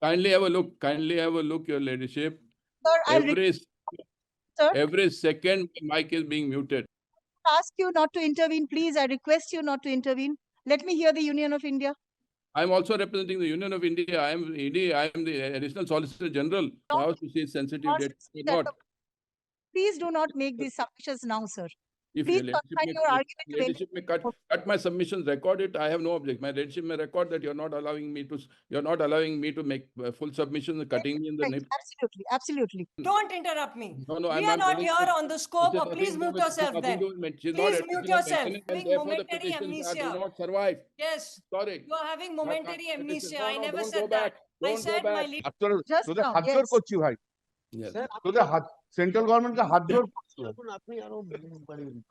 Kindly have a look. Kindly have a look, Your Ladyship. Sir, Every sir, every second, my mic is being muted. ask you not to intervene. Please, I request you not to intervene. Let me hear the Union of India. I am also representing the Union of India. I am ED. I am the Additional Solicitor General. No. How to say sensitive data or not? Please do not make these submissions now, sir. If Please your confine your argument to ladyship may cut my submissions, record it. I have no objection. My ladyship may record that you're not allowing me to make full submissions and cutting me in the Right, nip. absolutely, absolutely. Don't interrupt me. No, We are not here on the scope. Please mute yourself then. Please mute yourself. Having momentary amnesia. Do not survive. Yes, Sorry. you are having momentary amnesia. I never don't said go that. back. I Don't go said my back. lead. Just তোদের now, হাত জোর yes. করছি ভাই Yes. তোদের হাত central গভর্নমেন্টকে হাত জোর করছি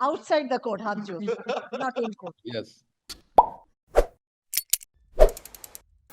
Outside the court, Hajjo, not in court. Yes.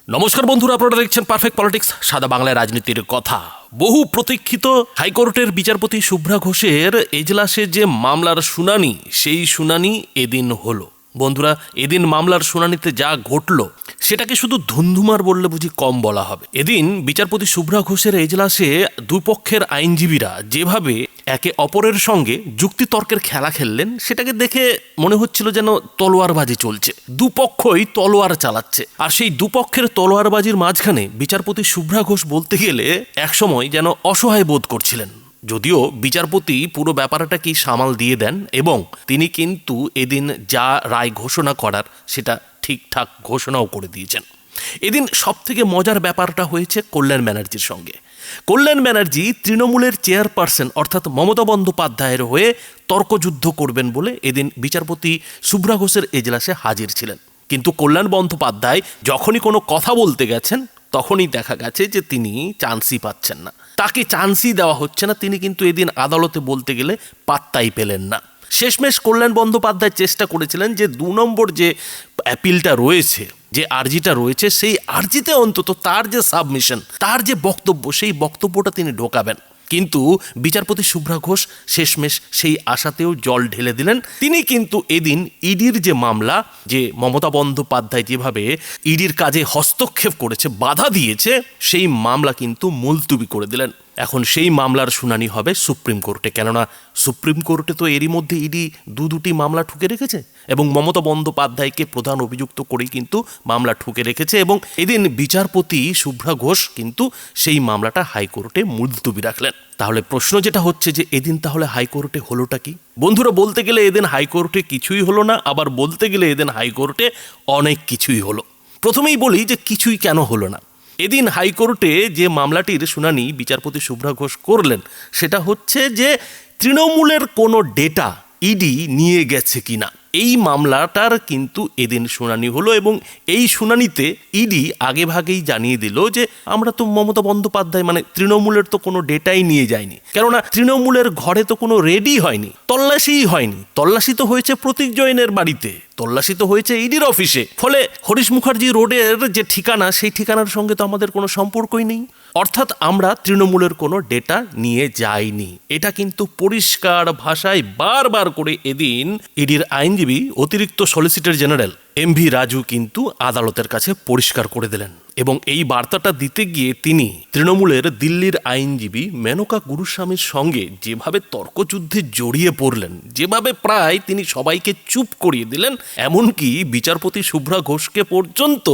নমস্কার বন্ধুরা, আপনারা দেখছেন পারফেক্ট পলিটিক্স, সাদা বাংলায় রাজনীতির কথা। বহু প্রতীক্ষিত হাইকোর্টের বিচারপতি শুভ্রা ঘোষের এজলাসে যে মামলার শুনানি, সেই শুনানি এদিন হলো। বন্ধুরা, এদিন মামলার শুনানিতে যা ঘটল সেটাকে শুধু ধুন্ধুমার বললে বুঝি কম বলা হবে। এদিন বিচারপতি শুভ্রা ঘোষের এজলাসে দুপক্ষের আইনজীবীরা যেভাবে একে অপরের সঙ্গে যুক্তিতর্কের খেলা খেললেন, সেটাকে দেখে মনে হচ্ছিল যেন তলোয়ারবাজি চলছে। দুপক্ষই তলোয়ার চালাচ্ছে, আর সেই দুপক্ষের তলোয়ারবাজির মাঝখানে বিচারপতি শুভ্রা ঘোষ বলতে গেলে একসময় যেন অসহায় বোধ করছিলেন। যদিও বিচারপতি পুরো ব্যাপারটাকেই সামাল দিয়ে দেন এবং তিনি কিন্তু এদিন যা রায় ঘোষণা করার সেটা ঠিকঠাক ঘোষণাও করে দিয়েছেন। এদিন সবথেকে মজার ব্যাপারটা হয়েছে কল্যাণ ব্যানার্জির সঙ্গে। কল্যাণ ব্যানার্জি তৃণমূলের চেয়ারপারসন অর্থাৎ মমতা বন্দ্যোপাধ্যায়ের হয়ে তর্কযুদ্ধ করবেন বলে এদিন বিচারপতি শুভ্রা ঘোষের এজলাসে হাজির ছিলেন। কিন্তু কল্যাণ বন্দ্যোপাধ্যায় যখনই কোনো কথা বলতে গেছেন তখনই দেখা গেছে যে তিনি চান্সই পাচ্ছেন না, তাকে চান্সই দেওয়া হচ্ছে না। তিনি কিন্তু এদিন আদালতে বলতে গেলে পাত্তাই পেলেন না। শেষমেশ কল্যাণ বন্দ্যোপাধ্যায় চেষ্টা করেছিলেন যে 2 নম্বর যে অ্যাপিলটা রয়েছে, যে আর্জিটা রয়েছে, সেই আর্জিতে অন্তত তার যে সাবমিশন, তার যে বক্তব্য, সেই বক্তব্যটা তিনি ঢোকাবেন। কিন্তু বিচারপতি শুভ্রা ঘোষ শেষমেশ সেই আশাতেও জল ঢেলে দিলেন। তিনি কিন্তু এদিন ইডির যে মামলা, যে মমতা বন্দ্যোপাধ্যায় যেভাবে ইডির কাজে হস্তক্ষেপ করেছে, বাধা দিয়েছে, সেই মামলা কিন্তু মুলতুবি করে দিলেন। এখন সেই মামলার শুনানি হবে সুপ্রিম কোর্টে, কেননা সুপ্রিম কোর্টে তো এরই মধ্যে ইডি দুটি মামলা ঠুকে রেখেছে এবং মমতা বন্দ্যোপাধ্যায়কে প্রধান অভিযুক্ত করেই কিন্তু মামলা ঠুকে রেখেছে। এবং এদিন বিচারপতি শুভ্রা ঘোষ কিন্তু সেই মামলাটা হাইকোর্টে মুলতুবি রাখলেন। তাহলে প্রশ্ন যেটা হচ্ছে যে এদিন তাহলে হাইকোর্টে হলোটা কি? বন্ধুরা, বলতে গেলে এদিন হাইকোর্টে কিছুই হলো না, আবার বলতে গেলে এদিন হাইকোর্টে অনেক কিছুই হলো। প্রথমেই বলি যে কিছুই কেন হলো না। এদিন হাইকোর্টে যে মামলাটির শুনানি বিচারপতি শুভ্রা ঘোষ করলেন, সেটা হচ্ছে যে তৃণমূলের কোনো ডেটা ইডি নিয়ে গেছে কিনা, এই মামলাটার কিন্তু এদিন শুনানি হলো। এবং এই শুনানিতে ইডি আগেভাগেই জানিয়ে দিল যে আমরা তো মমতা বন্দ্যোপাধ্যায় মানে তৃণমূলের তো কোনো ডেটাই নিয়ে যায়নি, কেননা তৃণমূলের ঘরে তো কোনো রেডি হয়নি, তল্লাশিই হয়নি। তল্লাশি তো হয়েছে প্রতীক জৈনের বাড়িতে, তল্লাশি তো হয়েছে ইডির অফিসে। ফলে হরিশ মুখার্জি রোডের যে ঠিকানা, সেই ঠিকানার সঙ্গে তো আমাদের কোনো সম্পর্কই নেই। অর্থাৎ আমরা তৃণমূলের কোনো ডেটা নিয়ে যাইনি। এটা কিন্তু পরিষ্কার ভাষায় বারবার করে এদিন ইডির আইনজীবী অতিরিক্ত সলিসিটর জেনারেল এমভি রাজু কিন্তু আদালতের কাছে পরিষ্কার করে দিলেন। এবং এই বার্তাটা দিতে গিয়ে তিনি তৃণমূলের দিল্লির আইনজীবী মেনকা গুরুস্বামীর সঙ্গে যেভাবে তর্কযুদ্ধে জড়িয়ে পড়লেন, যেভাবে প্রায় তিনি সবাইকে চুপ করিয়ে দিলেন, এমনকি বিচারপতি শুভ্রা ঘোষকে পর্যন্ত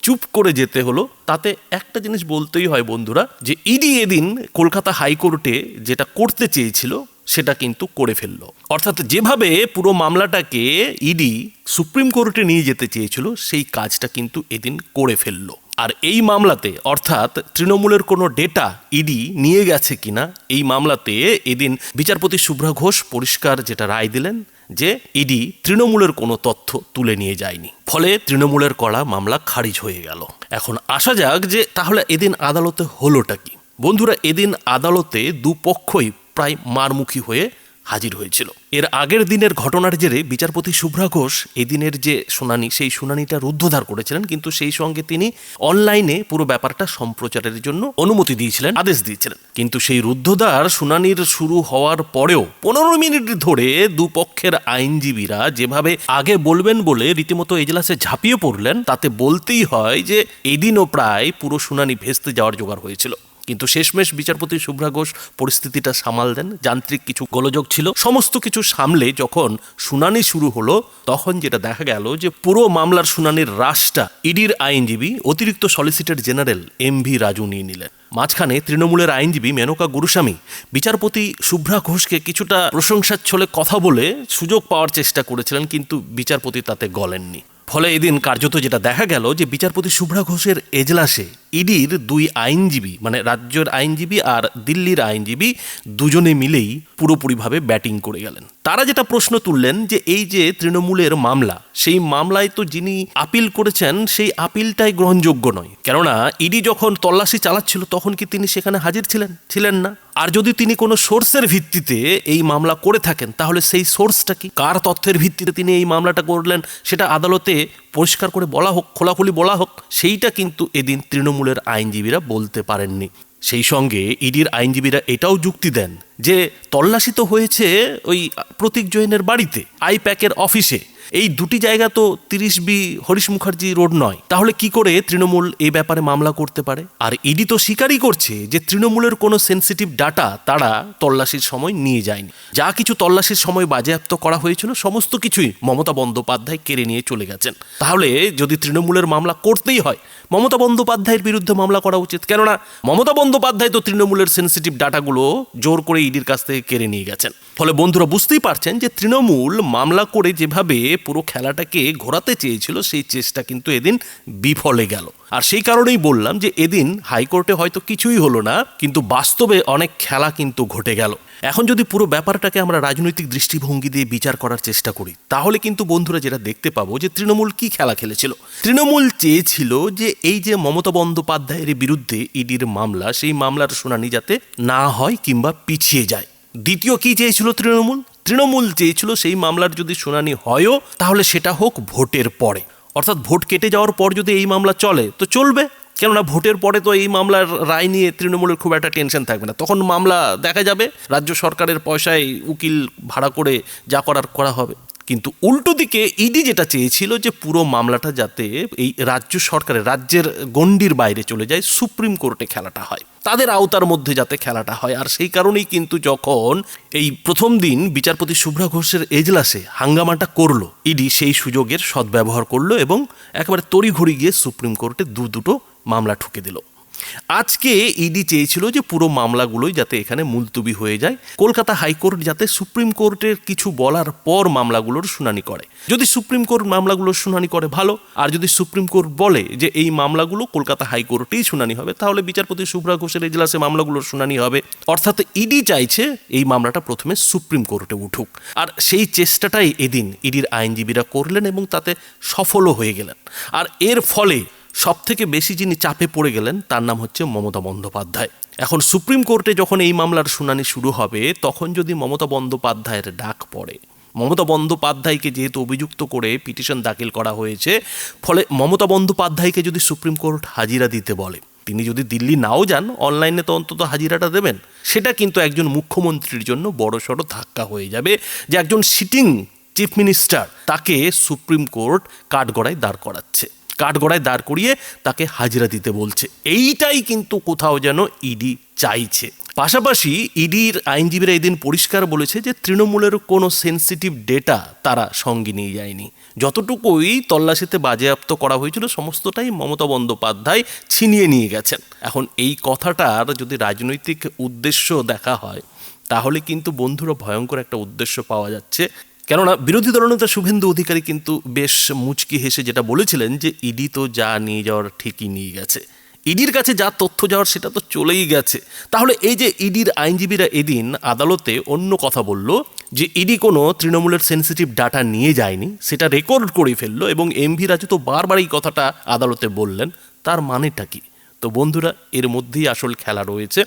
চুপ করে যেতে হলো, তাতে একটা জিনিস বলতেই হয় বন্ধুরা, যে ইডি এদিন কলকাতা হাইকোর্টে যেটা করতে চেয়েছিল সেটা কিন্তু করে ফেললো। অর্থাৎ যেভাবে পুরো মামলাটাকে ইডি সুপ্রিম কোর্টে নিয়ে যেতে চেয়েছিল, সেই কাজটা কিন্তু এদিন করে ফেললো। আর এই মামলাতে অর্থাৎ তৃণমূলের কোনো ডেটা ইডি নিয়ে গেছে কিনা, এই মামলাতে এদিন বিচারপতি শুভ্রা ঘোষ পরিষ্কার যেটা রায় দিলেন যে ইডি তৃণমূলের কোনো তথ্য তুলে নিয়ে যায়নি। ফলে তৃণমূলের করা মামলা খারিজ হয়ে গেল। এখন আসা যাক যে তাহলে এদিন আদালতে হলোটা কি। বন্ধুরা, এদিন আদালতে দুপক্ষই প্রায় মারমুখী হয়ে হাজির হয়েছিল। এর আগের দিনের ঘটনার জেরে বিচারপতি শুভ্রা ঘোষ এদিনের যে শুনানি সেই শুনানিটা রুদ্ধদ্বার করেছিলেন, কিন্তু সেই সঙ্গে তিনি অনলাইনে পুরো ব্যাপারটা সম্প্রচারের জন্য অনুমতি দিয়েছিলেন, আদেশ দিয়েছিলেন। কিন্তু সেই রুদ্ধদ্বার শুনানির শুরু হওয়ার পরেও 15 মিনিট ধরে দুপক্ষের আইনজীবীরা যেভাবে আগে বলবেন বলে রীতিমতো এজলাসে ঝাঁপিয়ে পড়লেন, তাতে বলতেই হয় যে এদিনও প্রায় পুরো শুনানি ভেস্তে যাওয়ার জোগাড় হয়েছিল। কিন্তু শেষমেশ বিচারপতি শুভ্রা ঘোষ পরিস্থিতিটা সামাল দেন। যান্ত্রিক কিছু গোলযোগ ছিল, সমস্ত কিছু সামলে যখন শুনানি শুরু হলো তখন যেটা দেখা গেল যে পুরো মামলার শুনানির রাশটা ইডির আইনজীবী অতিরিক্ত সলিসিটর জেনারেল MV রাজু নিয়ে নিলেন। মাঝখানে তৃণমূলের আইনজীবী মেনকা গুরুস্বামী বিচারপতি শুভ্রা ঘোষকে কিছুটা প্রশংসার ছলে কথা বলে সুযোগ পাওয়ার চেষ্টা করেছিলেন, কিন্তু বিচারপতি তাতে গলেননি। ফলে এদিন কার্যত যেটা দেখা গেল যে বিচারপতি শুভ্রা ঘোষের এজলাসে ইডির দুই আইনজীবী, মানে রাজ্যের আইনজীবী আর দিল্লির আইনজীবী, দুজনে মিলেই পুরোপুরিভাবে ব্যাটিং করে গেলেন। তারা যেটা প্রশ্ন তুললেন যে এই যে তৃণমূলের মামলা, সেই মামলায় তো যিনি আপিল করেছেন সেই আপিলটাই গ্রহণযোগ্য নয়, কেননা ইডি যখন তল্লাশি চালাচ্ছিল তখন কি তিনি সেখানে হাজির ছিলেন না। আর যদি তিনি কোনো সোর্সের ভিত্তিতে এই মামলা করে থাকেন তাহলে সেই সোর্সটা কি, কার তথ্যের ভিত্তিতে তিনি এই মামলাটা করলেন সেটা আদালতে পরিষ্কার করে বলা হোক, খোলাখুলি বলা হোক। সেইটা কিন্তু এদিন তৃণমূলের আইনজীবীরা বলতে পারেননি। সেই সঙ্গে ইডির আইনজীবীরা এটাও যুক্তি দেন যে তল্লাশি তো হয়েছে ওই প্রতীক জৈনের বাড়িতে, আইপ্যাকের অফিসে। এই দুটি জায়গা তো 30B হরিশ মুখার্জি রোড নয়, তাহলে কি করে তৃণমূল এই ব্যাপারে মামলা করতে পারে? আর ইডি তো স্বীকারই করছে যে তৃণমূলের কোনো সেন্সিটিভ ডাটা তারা তল্লাশির সময় নিয়ে যায়নি। যা কিছু তল্লাশির সময় বাজেয়াপ্ত করা হয়েছিল সমস্ত কিছুই মমতা বন্দ্যোপাধ্যায় কেড়ে নিয়ে চলে গেছেন। তাহলে যদি তৃণমূলের মামলা করতেই হয় মমতা বন্দ্যোপাধ্যায়ের বিরুদ্ধে মামলা করা উচিত, কেননা মমতা বন্দ্যোপাধ্যায় তো তৃণমূলের সেন্সিটিভ ডাটাগুলো জোর করে ইডির কাছ থেকে কেড়ে নিয়ে গেছেন। ফলে বন্ধুরা বুঝতেই পারছেন যে তৃণমূল মামলা করে যেভাবে পুরো খেলাটাকে ঘোরাতে চেয়েছিল সেই চেষ্টা কিন্তু এদিন বিফলে গেল। আর সেই কারণেই বললাম যে এদিন হাইকোর্টে হয়তো কিছুই হলো না, কিন্তু বাস্তবে অনেক খেলা কিন্তু ঘটে গেল। এখন যদি পুরো ব্যাপারটাকে আমরা রাজনৈতিক দৃষ্টিভঙ্গি দিয়ে বিচার করার চেষ্টা করি তাহলে কিন্তু বন্ধুরা যেটা দেখতে পাবো যে তৃণমূল কি খেলা খেলেছিল। তৃণমূল চেয়েছিল যে এই যে মমতা বন্দ্যোপাধ্যায়ের বিরুদ্ধে ইডির মামলা, সেই মামলার শুনানি যাতে না হয় কিংবা পিছিয়ে যায়। দ্বিতীয় কি চেয়েছিল তৃণমূল চেয়েছিল সেই মামলার যদি শুনানি হয়ও তাহলে সেটা হোক ভোটের পরে, অর্থাৎ ভোট কেটে যাওয়ার পর যদি এই মামলা চলে তো চলবে, কেননা ভোটের পরে তো এই মামলার রায় নিয়ে তৃণমূলের খুব একটা টেনশন থাকবে না, তখন মামলা দেখা যাবে, রাজ্য সরকারের পয়সায় উকিল ভাড়া করে যা করা হবে। কিন্তু উল্টো দিকে ইডি যেটা চেয়েছিল যে পুরো মামলাটা যাতে এই রাজ্য সরকারের, রাজ্যের গণ্ডির বাইরে চলে যায়, সুপ্রিম কোর্টে খেলাটা হয়, তাদের আওতার মধ্যে যাতে খেলাটা হয়। আর সেই কারণেই কিন্তু যখন এই প্রথম দিন বিচারপতি শুভ্রা ঘোষের এজলাসে হাঙ্গামাটা করলো, ইডি সেই সুযোগের সদ্ব্যবহার করলো এবং একেবারে তড়িঘড়ি গিয়ে সুপ্রিম কোর্টে দুটো মামলা ঠুকে দিল। আজকে ইডি চেয়েছিল যে পুরো মামলাগুলোই যাতে এখানে মুলতুবি হয়ে যায়, কলকাতা হাইকোর্ট যাতে সুপ্রিম কোর্টের কিছু বলার পর মামলাগুলোর শুনানি করে। যদি সুপ্রিম কোর্ট মামলাগুলোর শুনানি করে ভালো, আর যদি সুপ্রিম কোর্ট বলে যে এই মামলাগুলো কলকাতা হাইকোর্টেই শুনানি হবে তাহলে বিচারপতি শুভ্রা ঘোষের এজলাসে মামলাগুলোর শুনানি হবে। অর্থাৎ ইডি চাইছে এই মামলাটা প্রথমে সুপ্রিম কোর্টে উঠুক, আর সেই চেষ্টাটাই এদিন ইডির আইনজীবীরা করলেন এবং তাতে সফলও হয়ে গেলেন। আর এর ফলে সব থেকে বেশি যিনি চাপে পড়ে গেলেন তার নাম হচ্ছে মমতা বন্দ্যোপাধ্যায়। এখন সুপ্রিম কোর্টে যখন এই মামলার শুনানি শুরু হবে তখন যদি মমতা বন্দ্যোপাধ্যায়ের ডাক পড়ে, মমতা বন্দ্যোপাধ্যায়কে যেহেতু অভিযুক্ত করে পিটিশন দাখিল করা হয়েছে, ফলে মমতা বন্দ্যোপাধ্যায়কে যদি সুপ্রিম কোর্ট হাজিরা দিতে বলে, তিনি যদি দিল্লি নাও যান অনলাইনে তো অন্তত হাজিরাটা দেবেন, সেটা কিন্তু একজন মুখ্যমন্ত্রীর জন্য বড়সড় ধাক্কা হয়ে যাবে যে একজন সিটিং চিফ মিনিস্টার তাকে সুপ্রিম কোর্ট কাঠগড়ায় দাঁড় করাচ্ছে, কাঠগড়ায় দাঁড় করিয়ে তাকে হাজিরা দিতে বলছে। এইটাই কিন্তু কোথাও যেন ইডি চাইছে। পাশাপাশি ইডির আইনজীবীরা এদিন পরিষ্কার বলেছে যে তৃণমূলের কোনো সেন্সিটিভ ডেটা তারা সঙ্গে নিয়ে যায়নি, যতটুকুই তল্লাশিতে বাজেয়াপ্ত করা হয়েছিল সমস্তটাই মমতা বন্দ্যোপাধ্যায় ছিনিয়ে নিয়ে গেছেন। এখন এই কথাটার যদি রাজনৈতিক উদ্দেশ্য দেখা হয় তাহলে কিন্তু বন্ধুরা ভয়ঙ্কর একটা উদ্দেশ্য পাওয়া যাচ্ছে। কেননা বিরোধী দলনেতা শুভেন্দু অধিকারী কিন্তু বেশ মুচকি হেসে যেটা বলেছিলেন যে ইডি তো যা নিয়ে যাওয়ার ঠিকই নিয়ে গেছে, ইডির কাছে যা তথ্য যাওয়ার সেটা তো চলেই গেছে। তাহলে এই যে ইডির আইনজীবীরা এদিন আদালতে অন্য কথা বলল যে ইডি কোনো তৃণমূলের সেন্সিটিভ ডাটা নিয়ে যায়নি, সেটা রেকর্ড করে ফেললো, এবং MV রাজু তো বারবার এই কথাটা আদালতে বললেন, তার মানেটা কি? তো বন্ধুরা এর মধ্যেই আসল খেলা রয়েছে।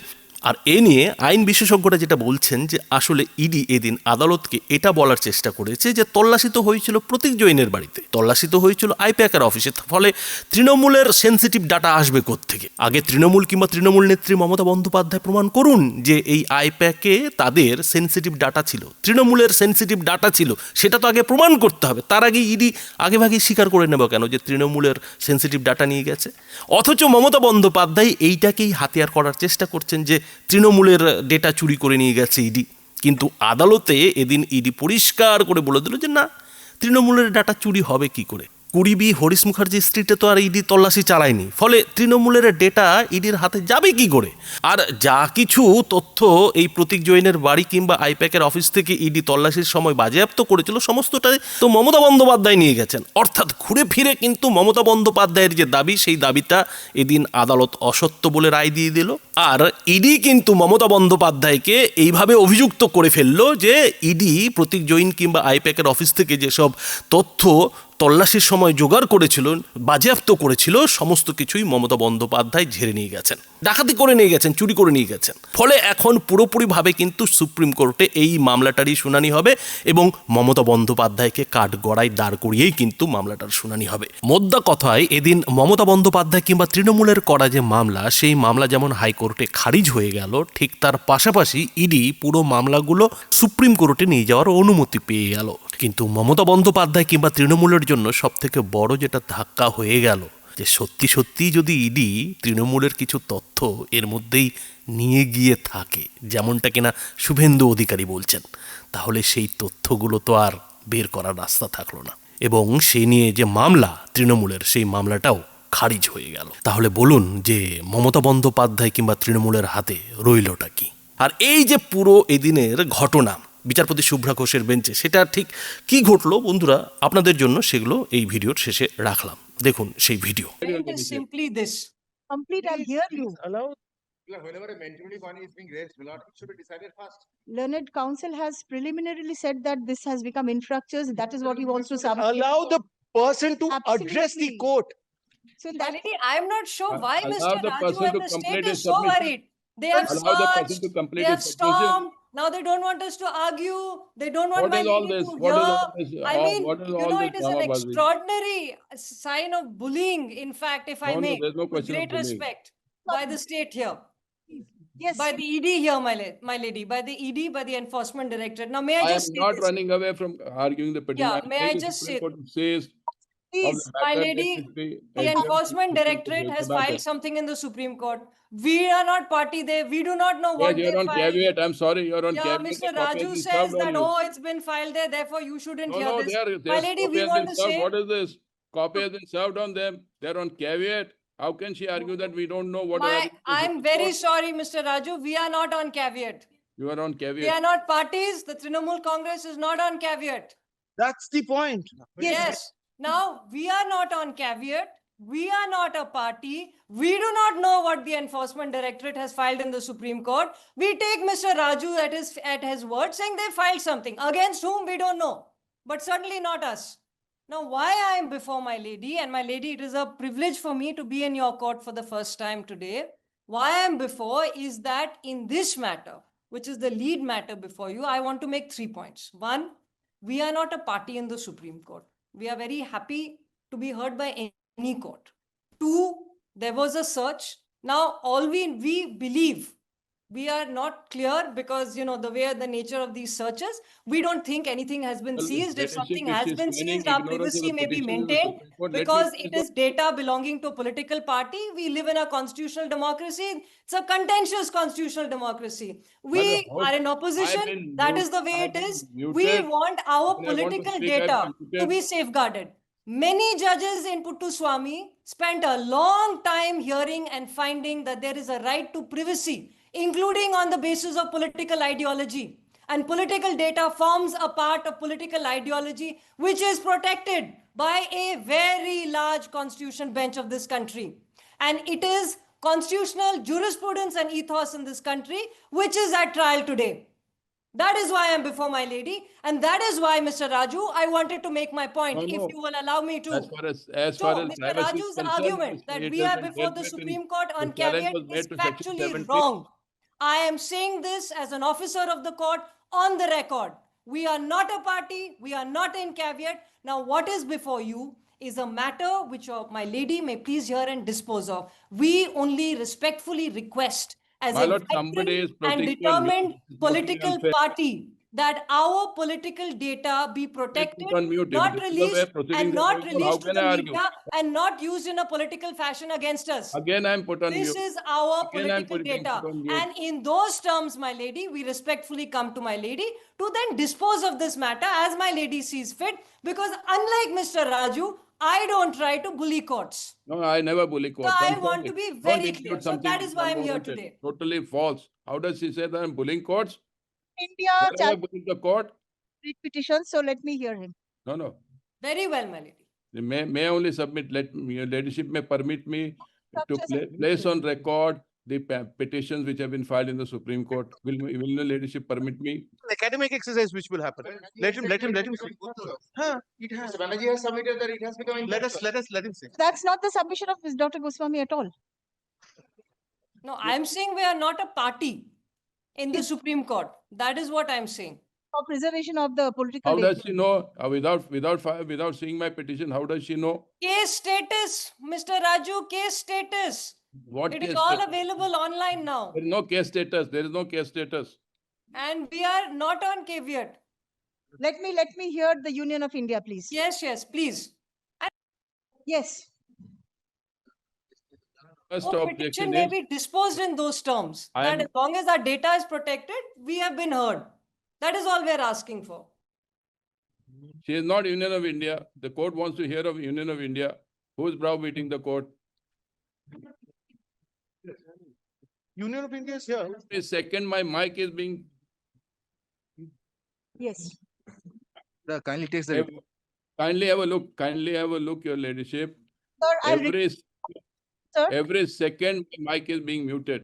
আর এ নিয়ে আইন বিশেষজ্ঞরা যেটা বলছেন যে আসলে ইডি এদিন আদালতকে এটা বলার চেষ্টা করেছে যে তল্লাশি তো হয়েছিল প্রতীক জৈনের বাড়িতে, তল্লাশি তো হয়েছিল আইপ্যাকের অফিসে, ফলে তৃণমূলের সেন্সিটিভ ডাটা আসবে কোত্থেকে? আগে তৃণমূল কিংবা তৃণমূল নেত্রী মমতা বন্দ্যোপাধ্যায় প্রমাণ করুন যে এই আইপ্যাকে তাদের সেন্সিটিভ ডাটা ছিল, তৃণমূলের সেন্সিটিভ ডাটা ছিল, সেটা তো আগে প্রমাণ করতে হবে। তার আগে ইডি আগেভাগেই স্বীকার করে নেব কেন যে তৃণমূলের সেন্সিটিভ ডাটা নিয়ে গেছে? অথচ মমতা বন্দ্যোপাধ্যায় এইটাকেই হাতিয়ার করার চেষ্টা করছেন যে তৃণমূলের ডেটা চুরি করে নিয়ে গেছে ইডি। কিন্তু আদালতে এদিন ইডি পরিষ্কার করে বলে দিল যে না, তৃণমূলের ডাটা চুরি হবে কি করে? কুড়িবি হরিশ মুখার্জি স্ট্রিটে তো আর ইডি তল্লাশি চালায়নি, ফলে তৃণমূলের ডেটা ইডির হাতে যাবে কি করে? আর যা কিছু তথ্য এই প্রতীক জৈনের বাড়ি কিংবা আইপ্যাকের অফিস থেকে ইডি তল্লাশির সময় বাজেয়াপ্ত করেছিল, সমস্তটাই তো মমতা বন্দ্যোপাধ্যায় নিয়ে গেছেন। অর্থাৎ ঘুরে ফিরে কিন্তু মমতা বন্দ্যোপাধ্যায়ের যে দাবি, সেই দাবিটা এদিন আদালত অসত্য বলে রায় দিয়ে দিল। আর ইডি কিন্তু মমতা বন্দ্যোপাধ্যায়কে এইভাবে অভিযুক্ত করে ফেললো যে ইডি প্রতীক জৈন কিংবা আইপ্যাকের অফিস থেকে যেসব তথ্য তল্লাশির সময় জোগাড় করেছিল, বাজেয়াপ্ত করেছিল, সমস্ত কিছুই মমতা বন্দ্যোপাধ্যায় ঝেড়ে নিয়ে গেছেন, ডাকাতি করে নিয়ে গেছেন, চুরি করে নিয়ে গেছেন। ফলে এখন পুরোপুরিভাবে কিন্তু সুপ্রিম কোর্টে এই মামলাটারই শুনানি হবে এবং মমতা বন্দ্যোপাধ্যায়কে কাঠগড়ায় দাঁড় করিয়েই কিন্তু মামলাটার শুনানি হবে। মোদ্দা কথায় এদিন মমতা বন্দ্যোপাধ্যায় কিংবা তৃণমূলের করা যে মামলা, সেই মামলা যেমন হাইকোর্টে খারিজ হয়ে গেল, ঠিক তার পাশাপাশি ইডি পুরো মামলাগুলো সুপ্রিম কোর্টে নিয়ে যাওয়ার অনুমতি পেয়ে গেল। কিন্তু মমতা বন্দ্যোপাধ্যায় কিংবা তৃণমূলের জন্য সবথেকে বড় যেটা ধাক্কা হয়ে গেল, যে সত্যি সত্যি যদি ইডি তৃণমূলের কিছু তথ্য এর মধ্যেই নিয়ে গিয়ে থাকে, যেমনটা কিনা শুভেন্দু অধিকারী বলছেন, তাহলে সেই তথ্যগুলো তো আর বের করার রাস্তা থাকলো না এবং সে নিয়ে যে মামলা তৃণমূলের, সেই মামলাটাও খারিজ হয়ে গেল। তাহলে বলুন যে মমতা বন্দ্যোপাধ্যায় কিংবা তৃণমূলের হাতে রইলটা কি? আর এই যে পুরো এদিনের ঘটনা বিচারপতি শুভ্রা ঘোষের বেঞ্চে, সেটা ঠিক কি ঘটলো বন্ধুরা, আপনাদের জন্য সেগুলো এই ভিডিওর শেষে রাখলাম। দেখুন সেই video. It is simply this. Complete, I'll hear you. Whenever a matrimony bond is being raised, will not it should be decided first. Learned counsel has preliminarily said that this has become infractures. That is what he wants to submit. Allow the person to address the Absolutely. court. So that Malini, I am not sure why Allow Mr. the Raju person and to the complete state his is so submission. worried. They have Allow the person searched, to complete they his have submission. stormed. Now they don't want us to argue. They don't want What my is all lady this? to What is hear. all this? I mean, What is you all know, this it is an dramabazi? extraordinary sign of bullying, in fact, if I No, no, may, there's no with question of great bullying. respect, by the state here, yes, by the ED here, my lady, by the ED, by the Enforcement Directorate. Now, may I I am just say not this? running away from arguing the petition. Yeah, I'm may saying I the just Supreme say- Court says of please. the My matter lady, that is The exempt Enforcement from Directorate the has matter. filed something in the Supreme Court. We are not party there. We do not know Yes, what they you're on filed. caveat. I'm sorry, you're on Yeah, caveat. Mr. The copy has Raju been says served on that, you. oh, it's been filed there, therefore you shouldn't No, hear no, this. their My lady, copy we has want been to served. say, What is this? Copy has been served on them. They're on caveat. How can she argue that we don't know what? I'm very sorry, Mr. Raju, we are not on caveat. You are on We caveat. are not parties. The Trinamool Congress is not on caveat. That's the point. Yes. Now, we are not on caveat. We are not a party. We do not know what the Enforcement Directorate has filed in the Supreme Court. We take Mr. Raju at his word, saying they filed something against whom we don't know, but certainly not us. Now, why I am before my lady, and my lady, it is a privilege for me to be in your court for the first time today. Why I am before is that in this matter, which is the lead matter before you, I want to make 3 points. One, we are not a party in the Supreme Court. We are very happy to be heard by any court. Two, there was a search. Now, all we believe, we are not clear because, you know, the way the nature of these searches, we don't think anything has been Well, seized. If leadership something is has been explaining seized, our ignorance of privacy the may be petition in the maintained Supreme Court. Let me because finish it the- is data belonging to a political party. We live in a constitutional democracy. It's a contentious constitutional democracy. We Madam, are in I've opposition. been That mute- is the way I've it been is. We muted. want our When I want to political speak, I'm data muted. to be safeguarded. Many judges in Puttaswamy spent a long time hearing and finding that there is a right to privacy, including on the basis of political ideology. And political data forms a part of political ideology, which is protected by a very large constitution bench of this country. And it is constitutional jurisprudence and ethos in this country, which is at trial today. That is why I'm before my lady. And that is why, Mr. Raju, I wanted to make my point, No, if no. you will allow me to. As far as So, privacy Mr. is Raju's concerned, argument that it we has are been before dealt the with in- Supreme Court on the challenge caveat was made is to Section factually 17. wrong. I am saying this as an officer of the court on the record. We are not a party. We are not in caveat. Now, what is before you is a matter which my lady may please hear and dispose of. We only respectfully request as My a lord, somebody veteran is and protecting me. determined This is totally political unfair. party that our political data be protected, on mute. If not this is the way released proceedings and are not going on, how released to can the I argue? media and not used in a political fashion against us. Again, I'm put on This mute. is our Again, I'm political being data. put on mute. And in those terms, my lady, we respectfully come to my lady to then dispose of this matter as my lady sees fit. Because unlike Mr. Raju, I don't try to bully courts. No, I never bully court. I I'm want sorry. to be Don't very include clear. So something that is why I'm here unwarranted. today. Totally false. How does she say that I'm bullying courts? India Where am I challenged bullying the court? petitions, so let me hear him. No. Very well, my lady. May only submit, your ladyship may permit me to Structures of place on record the petitions which have been filed in the Supreme Court. Will the ladyship permit me? Academic exercise which will happen. Let him speak. Huh, it has. Mr. Banerjee has submitted that it has become. Let him say. That's not the submission of Ms. Dr. Goswami at all. No, I'm saying we are not a party in the Supreme Court. That is what I'm saying. For preservation of the political How data. does she know? Without seeing my petition, how does she know? Case status, Mr. Raju, case status. What It is case all status? available online now. There is no case status. There is no case status. And we are not on caveat. Let me hear the Union of India, please. Yes, please. Yes. First Our objection petition may is, be disposed in those terms. I That am- as long as our data is protected, we have been heard. That is all we are asking for. she is not Union of India. The court wants to hear of Union of India. Who is browbeating the court? Union of India is here. A second, my mic is being, Yes. Kindly takes the. kindly have a look, your ladyship. Sir, I'll sir, Every second, my mic is being muted.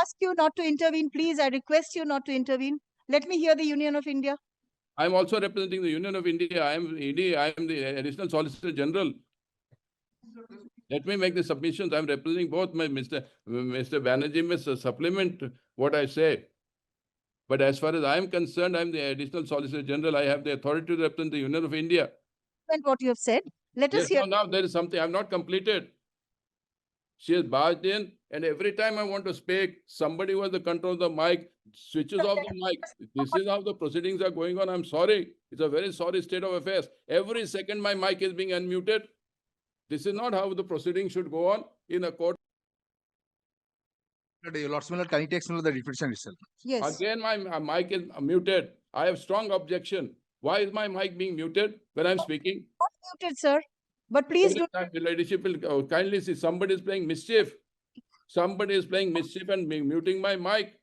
ask you not to intervene, please. I request you not to intervene. Let me hear the Union of India. I'm also representing the Union of India. I am ED, I am the Additional Solicitor General. Let me make the submissions. I'm representing both. Mr. Banerjee may supplement what I say. But as far as I am concerned, I'm the Additional Solicitor General. I have the authority to represent the Union of India. And what you have said. Let us Yes, hear. now there is something I've not completed. She has barged in, and every time I want to speak, somebody who has the control of the mic switches off the mic. This is how the proceedings are going on. I'm sorry. It's a very sorry state of affairs. Every second my mic is being unmuted. This is not how the proceedings should go on in a court. Your Lordship, can you take the repetition itself? Yes. Again, my mic is muted. I have strong objection. Why is my mic being muted when I'm speaking? Not muted, sir. But please Every do. time the ladyship will kindly see somebody is playing mischief. Somebody is playing mischief and muting my mic.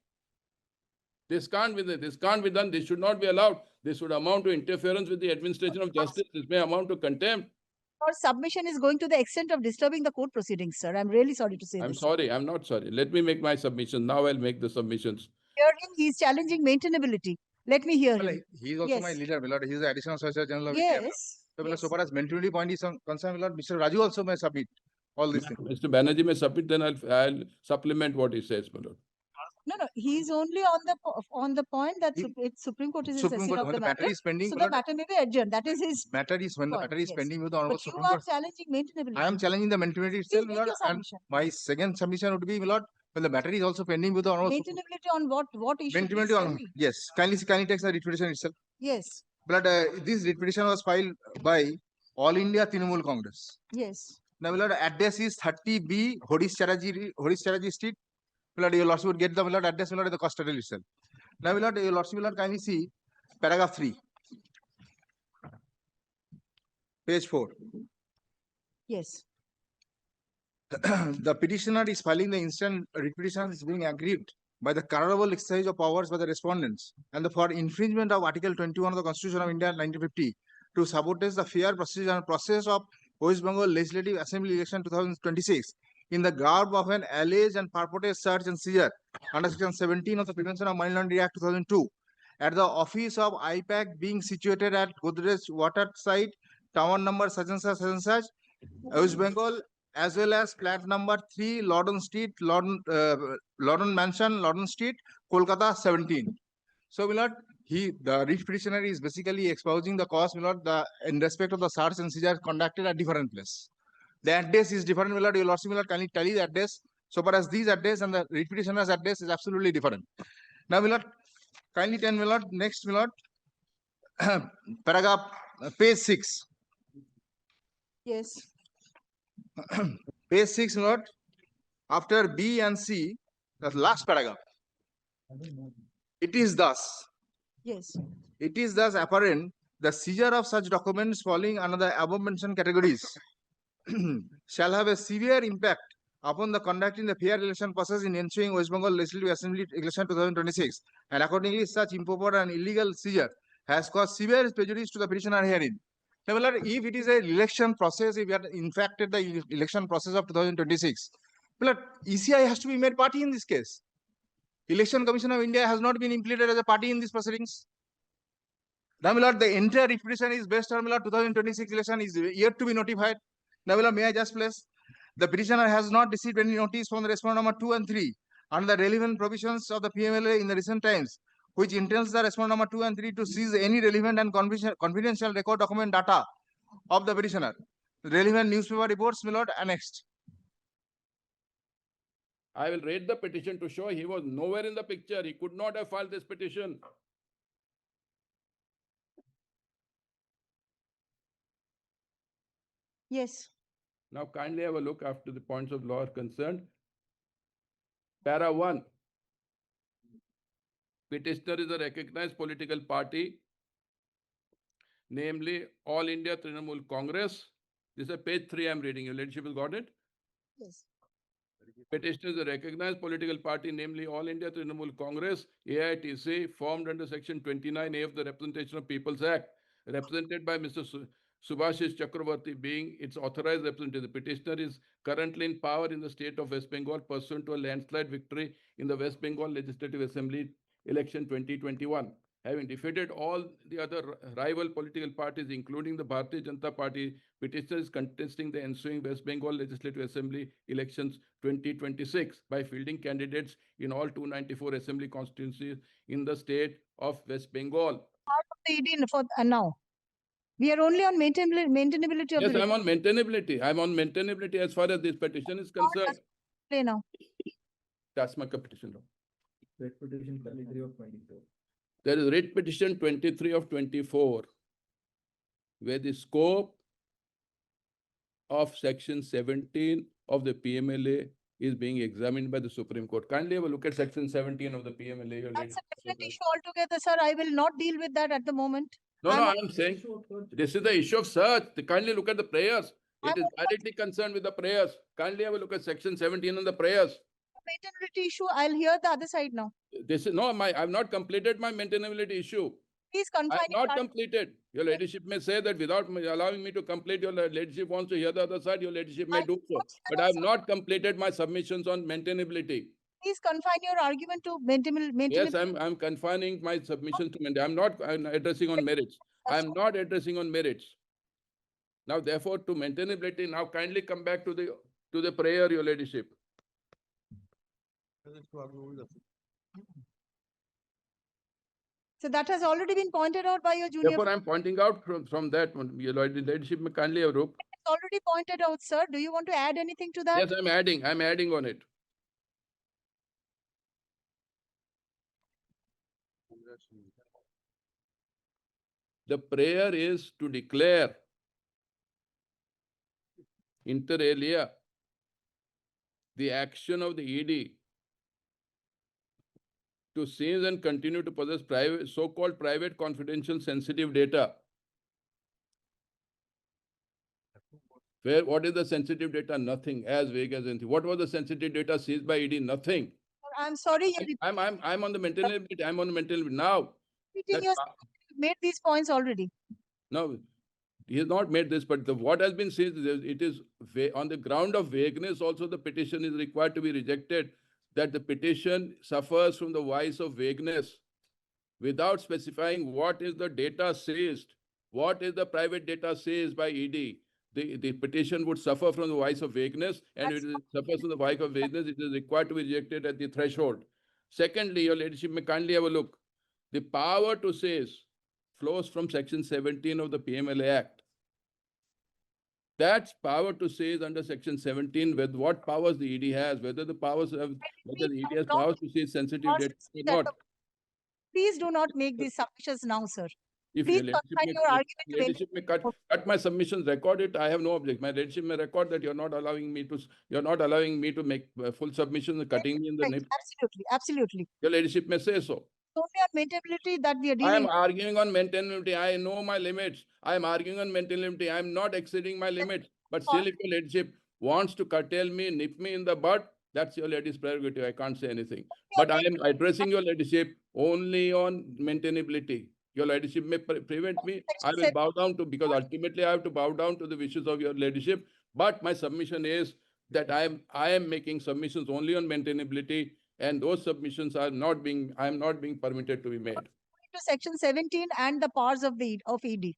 This can't be done. This should not be allowed. This would amount to interference with the administration of justice. This may amount to contempt. Your submission is going to the extent of disturbing the court proceedings, sir. I'm really sorry to say I'm this. sorry. I'm not sorry. Let me make my submission. Now I'll make the submissions. Hear him. He's challenging maintainability. Let me hear him. He is also my Yes. leader, my lord. He is the additional solicitor general of India. Yes. So, my lord, Yes. so far as maintainability point is concerned, my lord, Mr. Raju also may submit all these things. Mr. Banerjee may submit, then I'll supplement what he says, my lord. No. He's only on the point that it's Supreme Court is Supreme assessing Court, of when the the matter matter. is pending, So my the lord, matter may be adjourned. That is his. when the point, matter is yes. pending with the honorable But you Supreme are Court. challenging maintainability. I am challenging the maintainability Please itself, my make lord, your and submission. my second submission would be, my lord, when the matter is also pending with the honorable Supreme Maintainability on what issue? Please Maintainability tell on, me. yes, kindly take the repetition itself. Yes. But this repetition was filed by All India Trinamool Congress. Yes. Now, my lord, address is 30B Horish Chatterjee Street. My lord, your lordship would get the, my lord, address, my lord, at the custodial itself. Now, my lord, your lordship, my lord, kindly see paragraph 3, page 4. Yes. The petitioner is filing the instant repetition is being aggrieved by the colorable exercise of powers by the respondents and for infringement of Article 21 of the Constitution of India 1950 to sabotage the fair process of West Bengal Legislative Assembly election 2026 in the garb of an alleged and purported search and seizure under Section 17 of the Prevention of Money Laundering Act 2002 at the office of IPAC being situated at Godrej Waterside, tower number such and such, West Bengal, as well as flat number 3, Lawton Street, Lawton Mansion, Lawton Street, Kolkata 17. So, my lord, the writ petitioner is basically espousing the cause, my lord, in respect of the search and seizure conducted at different place. The address is different, my lord. Your lordship, my lord, kindly tell the address. So far as these address and the writ petitioner's address is absolutely different. Now, my lord, kindly tell, my lord, next, my lord, paragraph, page 6. Yes. Page 6, my lord, after B and C, the last paragraph. It is thus. Yes. It is thus apparent the seizure of such documents falling under the above mentioned categories shall have a severe impact upon the conducting the fair election process in ensuing West Bengal Legislative Assembly election 2026, and accordingly such improper and illegal seizure has caused severe prejudice to the petitioner herein. Now, my lord, if it is a election process, if we are infected the election process of 2026, my lord, ECI has to be made party in this case. Election Commission of India has not been implicated as a party in these proceedings. Now, my lord, the entire petition is based on, my lord, 2026 election is yet to be notified. Now, my lord, may I just place? The petitioner has not received any notice from the respondent number 2 and 3 under the relevant provisions of the PMLA in the recent times, which entails the respondent number 2 and 3 to seize any relevant and confidential record document data of the petitioner. Relevant newspaper reports, my lord, annexed. I will read the petition to show he was nowhere in the picture. He could not have filed this petition. Yes. Now kindly have a look after the points of law are concerned. Para 1. Petitioner is a recognized political party, namely All India Trinamool Congress. This is page 3 I am reading. Your leadership has got it? Yes. Petitioner is a recognized political party, namely All India Trinamool Congress, AITC, formed under Section 29A of the Representation of People's Act, represented by Mr. Subhashish Chakravarti being its authorized representative. The petitioner is currently in power in the state of West Bengal pursuant to a landslide victory in the West Bengal Legislative Assembly election 2021. Having defeated all the other rival political parties, including the Bharatiya Janata Party, petitioner is contesting the ensuing West Bengal Legislative Assembly elections 2026 by fielding candidates in all 294 assembly constituencies in the state of West Bengal. Out of the ED for now. We are only on maintainability of Yes, the I'm on maintainability. I'm on maintainability as far as this petition is concerned. play now. That's my petition law. There is writ petition 23 of 24, where the scope of section 17 of the PMLA is being examined by the Supreme Court. Kindly have a look at section 17 of the PMLA. Your That's a lady- different issue altogether, sir. I will not deal with that at the moment. No, I'm no, on- I'm saying this is the issue of search. Kindly look at the prayers. It I'm is on- directly concerned with the prayers. Kindly have a look at section 17 on the prayers. Maintainability issue. I'll hear the other side now. This is no, I've not completed my maintainability issue. Please I confine have your not time. completed. Your ladyship may say that without allowing me to complete, your ladyship wants to hear the other side, your ladyship may I do will so. not hear But the I have other not completed my submissions on maintainability. Please confine your argument to maintainability. Yes, I'm confining my submission to I'm addressing on merits. I'm not addressing on merits. Now therefore, to maintainability, now kindly come back to the prayer, your ladyship. So that has already been pointed out by your junior. Therefore, I'm pointing out from that one, your ladyship may kindly have looked. It's already pointed out, sir. Do you want to add anything to that? Yes, I'm adding on it. The prayer is to declare inter alia the action of the ED to seize and continue to possess private, so-called private confidential sensitive data. What is the sensitive data? Nothing, as vague as anything. What was the sensitive data seized by ED? Nothing. I'm sorry, you're I'm on the maintainability. I'm on the maintainability now. repeating yourself. You've made these points already. No, he has not made this, but what has been seized, it is on the ground of vagueness also the petition is required to be rejected, that the petition suffers from the vice of vagueness without specifying what is the data seized, what is the private data seized by ED. the petition would suffer from the voice of vagueness, and That's if it suffers from the voice of vagueness, it is required to be rejected at the threshold. Secondly, your ladyship may kindly have a look. The power to seize flows from section 17 of the PMLA Act. That's power to seize under section 17, with what powers the ED has, whether the powers have, whether the ED has Not- powers to seize sensitive data or that not. the- Please do not make these submissions now, sir. If Please your ladyship confine may, your argument to ladyship may cut my submissions, record it, I have no objection. My ladyship may record that you're not allowing me to, you're not allowing me to make full submissions and cutting me in the Right, nip. absolutely, absolutely. Your ladyship may say so. Only on maintainability that we are I dealing. am arguing on maintainability. I know my limits. I am arguing on maintainability. I am not exceeding my limits. But still, if your ladyship wants to curtail me, nip me in the bud, that's your ladyship's prerogative. I can't say anything. But I am addressing your ladyship only on maintainability. Your ladyship may prevent me. I will bow down to, because ultimately I have to bow down to the wishes of your ladyship. But my submission is that I am making submissions only on maintainability, and those submissions are not being, I am not being permitted to be made. To section 17 and the powers of the of ED.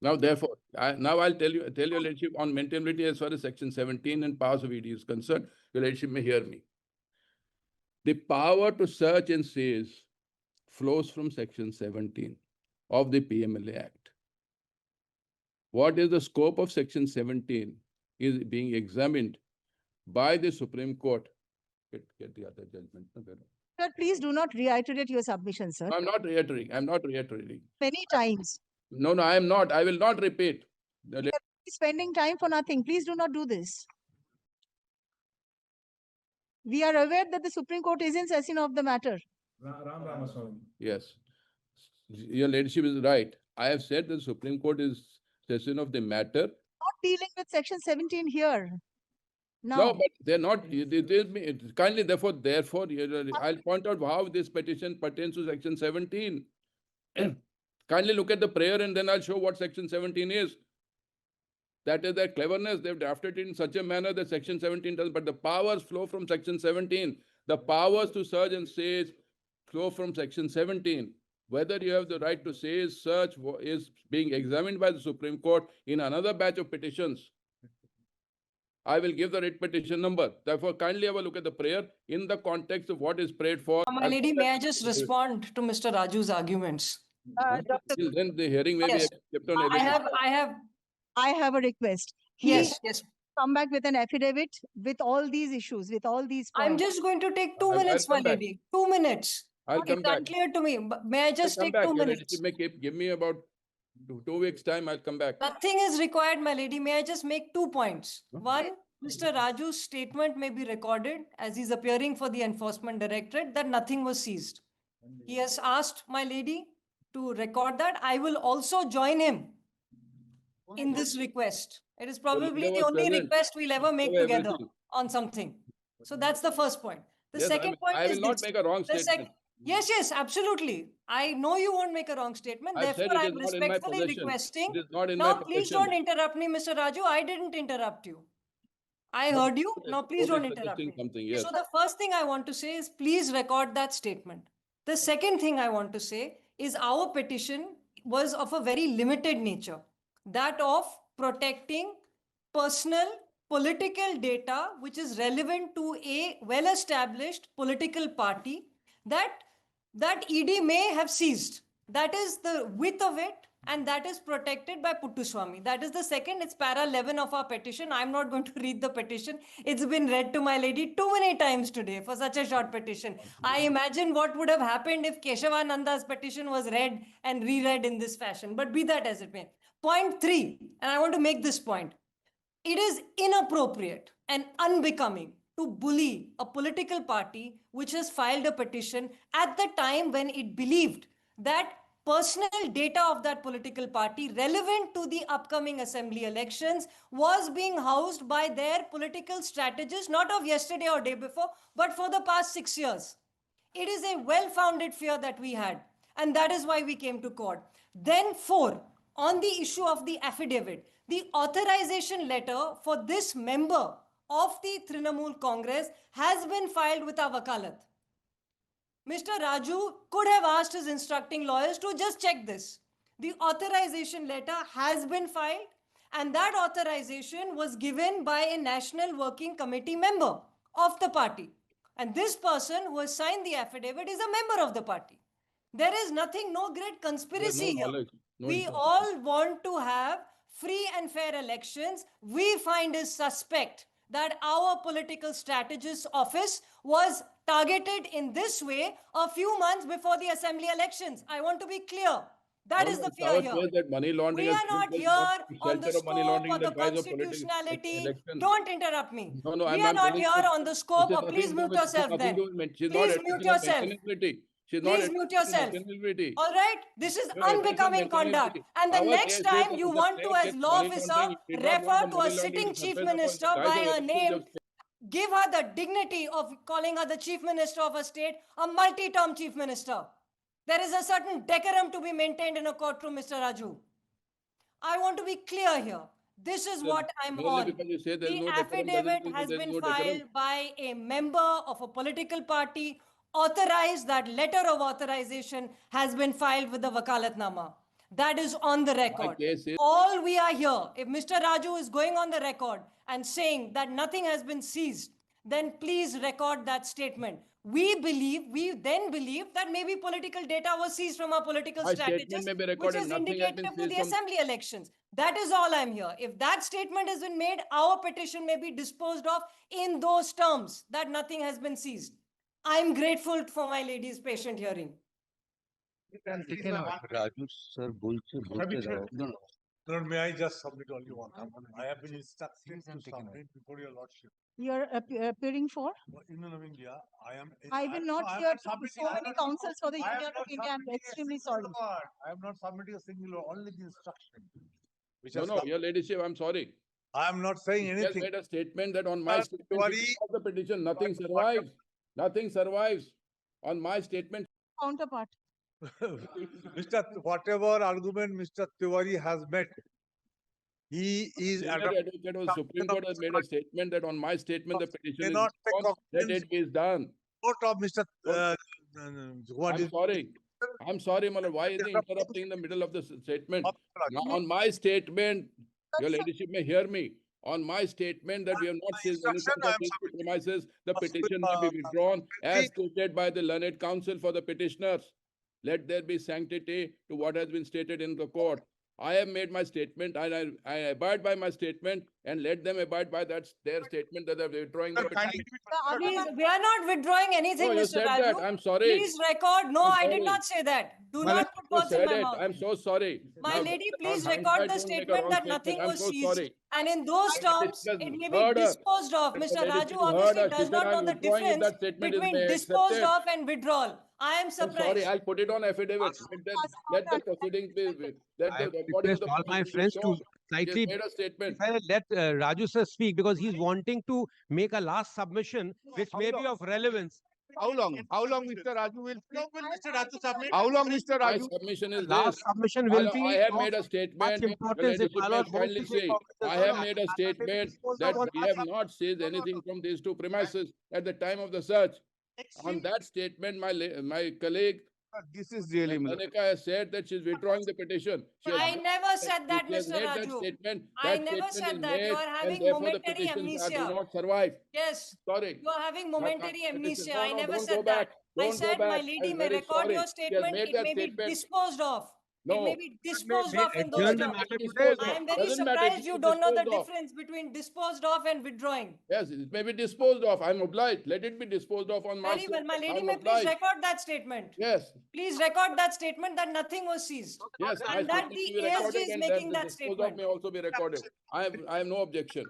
Now, therefore, now I'll tell your ladyship on maintainability as far as section 17 and powers of ED is concerned. Your ladyship may hear me. The power to search and seize flows from section 17 of the PMLA Act. What is the scope of section 17 is being examined by the Supreme Court. Get the other judgment. Sir, please do not reiterate your submission, sir. I'm not reiterating. I'm not reiterating. Many times. No, I am not. I will not repeat. The Spending time for nothing. Please do not do this. We are aware that the Supreme Court is in session of the matter. Yes. Your ladyship is right. I have said the Supreme Court is session of the matter. Not dealing with section 17 here. No, Now, but they're not, kindly, therefore, I'll point out how this petition pertains to section 17. Kindly look at the prayer and then I'll show what section 17 is. That is their cleverness. They've drafted it in such a manner that section 17 does, but the powers flow from section 17. The powers to search and seize flow from section 17. Whether you have the right to seize, search is being examined by the Supreme Court in another batch of petitions. I will give the writ petition number. Therefore, kindly have a look at the prayer in the context of what is prayed for. My lady, may I just respond to Mr. Raju's arguments? Dr. Till then, the hearing may be Yes. kept on. I have, I have a request. He yes. come back with an affidavit with all these issues, with all these I'm points. just going to take 2 I'll minutes, my come back. lady. 2 minutes. I'll come It's back. unclear to me. But may I just I'll come take back. 2 Your minutes? ladyship may give me about 2 weeks' time. I'll come back. Nothing is required, my lady. May I just make 2 points? One, Mr. Raju's statement may be recorded as he's appearing for the Enforcement Directorate that nothing was seized. He has asked my lady to record that. I will also join him in this request. It is probably there the was only present. request we'll ever make Show together everything. on something. So that's the first point. The Yes, second point I is will not this. make a wrong The statement. Yes, absolutely. I know you won't make a wrong statement. I said Therefore, it I'm is not in my respectfully possession. requesting. It is not in my Now, please possession. don't interrupt me, Mr. Raju. I didn't interrupt you. I heard you. Now, please Court don't is interrupt suggesting me. something, yes. So the first thing I want to say is please record that statement. The second thing I want to say is our petition was of a very limited nature, that of protecting personal political data which is relevant to a well-established political party that ED may have seized. That is the width of it, and that is protected by Puttuswamy. That is the second. It's para 11 of our petition. I'm not going to read the petition. It's been read to my lady too many times today for such a short petition. I imagine what would have happened if Keshavananda's petition was read and reread in this fashion. But be that as it may. Point 3, and I want to make this point. It is inappropriate and unbecoming to bully a political party which has filed a petition at the time when it believed that personal data of that political party relevant to the upcoming assembly elections was being housed by their political strategists, not of yesterday or day before, but for the past 6 years. It is a well-founded fear that we had, and that is why we came to court. Then 4, on the issue of the affidavit, the authorization letter for this member of the Trinamool Congress has been filed with our wakalat. Mr. Raju could have asked his instructing lawyers to just check this. The authorization letter has been filed, And that authorization was given by a national working committee member of the party. And this person who has signed the affidavit is a member of the party. There is nothing, no great There's conspiracy no here. knowledge, no We information. all want to have free and fair elections. We find it suspect that our political strategist office was targeted in this way a few months before the assembly elections. I want to be clear. That No, is no, the it's fear our here. fear that money laundering. We has are been not built here up on the shelter of money scope laundering or in the the guise of political constitutionality. election. Don't interrupt me. No, no, We I'm are not not telling here you. on the scope, This or has please nothing to do mute with- yourself nothing then. to do with- She's not Please addressing mute the yourself. maintainability. She's not Please addressing mute the yourself. maintainability. All right, this is You're addressing unbecoming conduct. maintainability. And the Our next case is time that you when the want to, state as gets law money officer, laundering, it did not refer want to the a money laundering sitting to chief surface upon the minister guise by of her elections name, of state. give her the dignity of calling her the chief minister of a state, a multi-term chief minister. There is a certain decorum to be maintained in a courtroom, Mr. Raju. I want to be clear here. This is what I'm Merely on. because you say there is The no decorum doesn't affidavit mean that has there is been no decorum. filed by a member of a political party, authorized. That letter of authorization has been filed with the Wakalatnama. That is on the record. case is- All we are here, if Mr. Raju is going on the record and saying that nothing has been seized, then please record that statement. We then believe that maybe political data was seized from our political My statement strategist, may be which recorded, is nothing has been indicative to seized the from- assembly elections. That is all I'm here. If that statement has been made, our petition may be disposed of in those terms, that nothing has been seized. I'm grateful for my lady's patient hearing. Raju sir বলছে বলতে দাও না না Lord, may I just submit only one? I have been instructed to submit before your lordship. You're appearing for? Union of India, I am. I will not I am hear submitting- so I am many not- counsels for the I am Union of not India. I'm submitting a extremely single sorry. word. I am not submitting a single word, only the instruction. Which No, has no, come. your ladyship, I'm sorry. I am not saying He has anything. made a statement that on my Sir, statement, Tiwari- she withdraws the petition, nothing What- survives. Nothing survives. On my statement, Counterpart. Whatever argument Mr. Tiwari has met, he is. senior adopting advocate of the Supreme Court has made a statement that on my statement, the petition is Cannot take withdrawn, let cognizance- it be done. Court of Mr. What I'm is? sorry. I'm sorry, my lord. Why is he interrupting in the middle of the statement? Now, on my statement, your ladyship may hear me. On my statement that we have not seized anything instruction, I from am these submitting. premises, the Submit, petition may be withdrawn as please. stated by the learned counsel for the petitioners. Let there be sanctity to what has been stated in the court. I have made my statement and I abide by my statement and let them abide by that, their statement that they're withdrawing the Sir, kindly petition. give me- The Please, argument- we are not withdrawing anything, No, you Mr. said that. Raju. I'm sorry. Please record. No, I'm I did sorry. not say that. Do Well, not put you words in said my it. mouth. I'm so sorry. My Now, lady, on please hindsight, record the don't make a statement wrong that statement. nothing I'm was so seized. sorry. And in those Lady terms, just it may heard be us. disposed of. If the Mr. lady Raju just heard obviously us, she does said, not know "I'm the withdrawing if difference that statement is between made, disposed accepted." of and withdrawal. I am I'm sorry, surprised. I'll put it on affidavit. Let the proceedings be, let I the have recording of request the all my proceedings friends to show. He has slightly made a statement. let Raju sir speak because he's wanting to make a last submission which may be of relevance. How long? How long Mr. Raju will? How long will Mr. Raju submit? How long Mr. My Raju? submission is Last this. submission My will lord, be I have of made a statement. Your importance if ladyship my may lord wants kindly to take say, cognizance I of have that. made a statement Dispose that of on we that have not seized anything from these two premises at the time of the search. On that statement, my colleague, This is really. Anika has said that she's withdrawing the petition. She has I made never said that, she has Mr. made that Raju. statement. I That never statement said is that. You made, are and having therefore the momentary petitions do amnesia. not survive. Yes, Sorry. you are having Not- momentary not petition. amnesia. No, I no, never don't said go that. back. I Don't go said my back. lady I'm may very record sorry. your She has statement. made It that may be statement. disposed of. It may No. be disposed may of in those adjourn the terms. matter Disposed today. of. I am very Doesn't matter, surprised it you is don't know the disposed of. difference between disposed of and withdrawing. Yes, it may be disposed of. I'm obliged. Let it be disposed of on my. Very well. My statement. lady I'm may please obliged. record that statement. Yes, Please record that statement that nothing was seized. yes. my And that statement the will be ASG recorded is and making the that disposed of statement. may also be recorded. I have no objection.